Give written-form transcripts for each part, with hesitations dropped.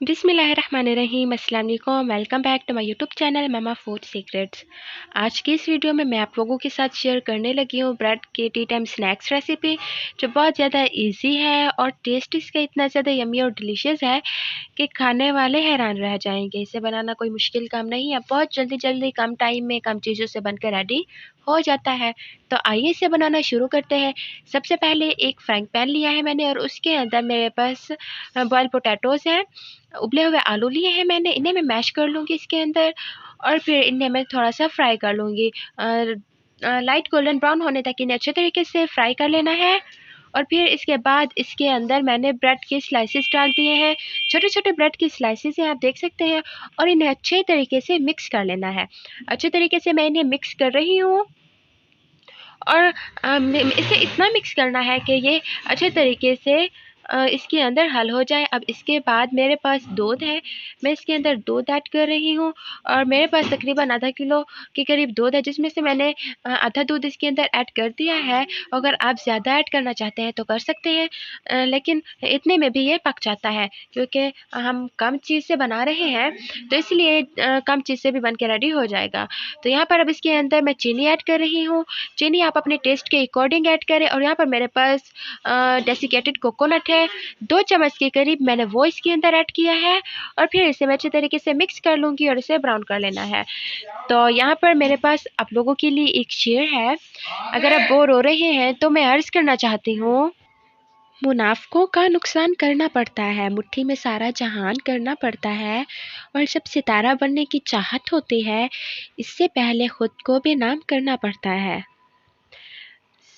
बिस्मिल्लाहिर्रहमानिर्रहीम, अस्सलाम वालेकुम। Welcome back to my YouTube channel mama food secrets. आज की इस वीडियो में मैं आप लोगों के साथ शेयर करने लगी हूँ ब्रेड के टी टाइम स्नैक्स रेसिपी, जो बहुत ज़्यादा इजी है और टेस्ट इसका इतना ज़्यादा यमी और डिलीशियस है कि खाने वाले हैरान रह जाएंगे। इसे बनाना कोई मुश्किल काम नहीं है, बहुत जल्दी जल्दी कम टाइम में कम चीज़ों से बनकर रेडी हो जाता है। तो आइए इसे बनाना शुरू करते हैं। सबसे पहले एक फ्राइंग पैन लिया है मैंने और उसके अंदर मेरे पास बॉयल पोटैटोज़ हैं, उबले हुए आलू लिए हैं मैंने। इन्हें मैं मैश कर लूँगी इसके अंदर और फिर इन्हें मैं थोड़ा-सा फ्राई कर लूँगी। लाइट गोल्डन ब्राउन होने तक इन्हें अच्छे तरीके से फ्राई कर लेना है। और फिर इसके बाद इसके अंदर मैंने ब्रेड के स्लाइसेस डाल दिए हैं। छोटे-छोटे ब्रेड के स्लाइसेस हैं, आप देख सकते हैं, और इन्हें अच्छे तरीके से मिक्स कर लेना है। अच्छे तरीके से मैं इन्हें मिक्स कर रही हूँ और इसे इतना मिक्स करना है कि ये अच्छे तरीके से इसके अंदर हल हो जाए। अब इसके बाद मेरे पास दूध है, मैं इसके अंदर दूध ऐड कर रही हूँ और मेरे पास तकरीबन आधा किलो के करीब दूध है, जिसमें से मैंने आधा दूध इसके अंदर ऐड कर दिया है। अगर आप ज़्यादा ऐड करना चाहते हैं तो कर सकते हैं, लेकिन इतने में भी ये पक जाता है क्योंकि हम कम चीज़ से बना रहे हैं, तो इसलिए कम चीज़ से भी बन के रेडी हो जाएगा। तो यहाँ पर अब इसके अंदर मैं चीनी ऐड कर रही हूँ। चीनी आप अपने टेस्ट के अकॉर्डिंग ऐड करें। और यहाँ पर मेरे पास डेसिकेटेड कोकोनट है, 2 चम्मच के करीब मैंने वो इसके अंदर ऐड किया है और फिर इसे मैं अच्छे तरीके से मिक्स कर लूँगी और इसे ब्राउन कर लेना है। तो यहाँ पर मेरे पास आप लोगों के लिए एक शेयर है। अगर आप बोर हो रहे हैं तो मैं अर्ज़ करना चाहती हूँ, मुनाफ़िकों का नुकसान करना पड़ता है, मुट्ठी में सारा जहान करना पड़ता है, और जब सितारा बनने की चाहत होती है, इससे पहले खुद को बेनाम करना पड़ता है।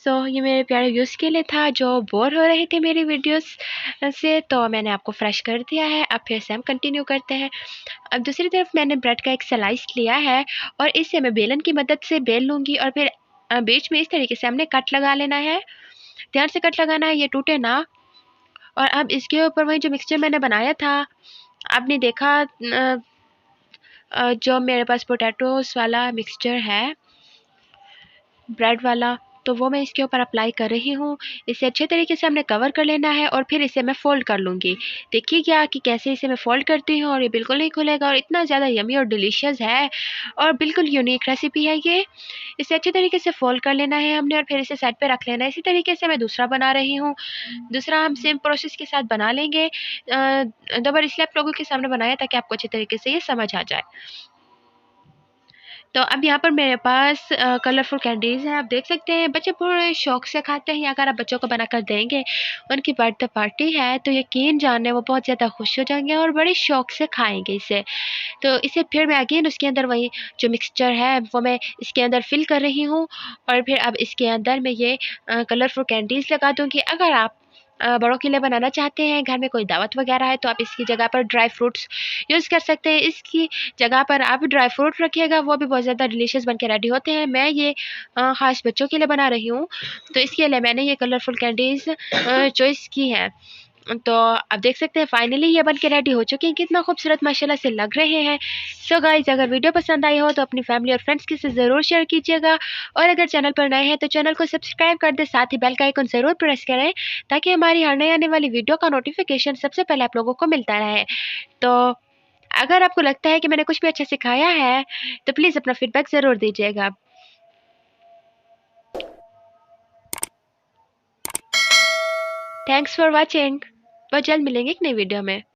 ये मेरे प्यारे व्यूज़ के लिए था जो बोर हो रहे थे मेरी वीडियोस से, तो मैंने आपको फ्रेश कर दिया है। अब फिर से हम कंटिन्यू करते हैं। अब दूसरी तरफ मैंने ब्रेड का एक स्लाइस लिया है और इसे मैं बेलन की मदद से बेल लूँगी और फिर बीच में इस तरीके से हमने कट लगा लेना है। ध्यान से कट लगाना है, ये टूटे ना। और अब इसके ऊपर वही जो मिक्सचर मैंने बनाया था, आपने देखा, जो मेरे पास पोटैटोज़ वाला मिक्सचर है, ब्रेड वाला, तो वो मैं इसके ऊपर अप्लाई कर रही हूँ। इसे अच्छे तरीके से हमने कवर कर लेना है और फिर इसे मैं फ़ोल्ड कर लूँगी। देखिए क्या कि कैसे इसे मैं फ़ोल्ड करती हूँ और ये बिल्कुल नहीं खुलेगा और इतना ज़्यादा यम्मी और डिलीशियस है और बिल्कुल यूनिक रेसिपी है ये। इसे अच्छे तरीके से फ़ोल्ड कर लेना है हमने और फिर इसे साइड पे रख लेना है। इसी तरीके से मैं दूसरा बना रही हूँ। दूसरा हम सेम प्रोसेस के साथ बना लेंगे। 2 बार इसलिए आप लोगों के सामने बनाया ताकि आपको अच्छे तरीके से ये समझ आ जाए। तो अब यहाँ पर मेरे पास कलरफुल कैंडीज़ हैं, आप देख सकते हैं, बच्चे बड़े शौक से खाते हैं। अगर आप बच्चों को बनाकर देंगे, उनकी बर्थडे पार्टी है, तो यकीन जानिए वो बहुत ज़्यादा खुश हो जाएँगे और बड़े शौक से खाएँगे इसे। तो इसे फिर मैं अगेन उसके अंदर वही जो मिक्सचर है वो मैं इसके अंदर फिल कर रही हूँ और फिर अब इसके अंदर मैं ये कलरफुल कैंडीज़ लगा दूँगी। अगर आप बड़ों के लिए बनाना चाहते हैं, घर में कोई दावत वगैरह है, तो आप इसकी जगह पर ड्राई फ्रूट्स यूज़ कर सकते हैं। इसकी जगह पर आप ड्राई फ्रूट रखिएगा, वो भी बहुत ज़्यादा डिलीशियस बन के रेडी होते हैं। मैं ये ख़ास बच्चों के लिए बना रही हूँ, तो इसके लिए मैंने ये कलरफुल कैंडीज़ चॉइस की है। तो आप देख सकते हैं फाइनली ये बन के रेडी हो चुके हैं, कितना खूबसूरत माशाल्लाह से लग रहे हैं। सो गाइज़, अगर वीडियो पसंद आई हो तो अपनी फैमिली और फ्रेंड्स के साथ ज़रूर शेयर कीजिएगा और अगर चैनल पर नए हैं तो चैनल को सब्सक्राइब कर दें, साथ ही बेल का आइकन ज़रूर प्रेस करें ताकि हमारी हर नई आने वाली वीडियो का नोटिफिकेशन सबसे पहले आप लोगों को मिलता रहे। तो अगर आपको लगता है कि मैंने कुछ भी अच्छा सिखाया है तो प्लीज़ अपना फीडबैक ज़रूर दीजिएगा। Thanks for watching. बहुत जल्द मिलेंगे एक नई वीडियो में।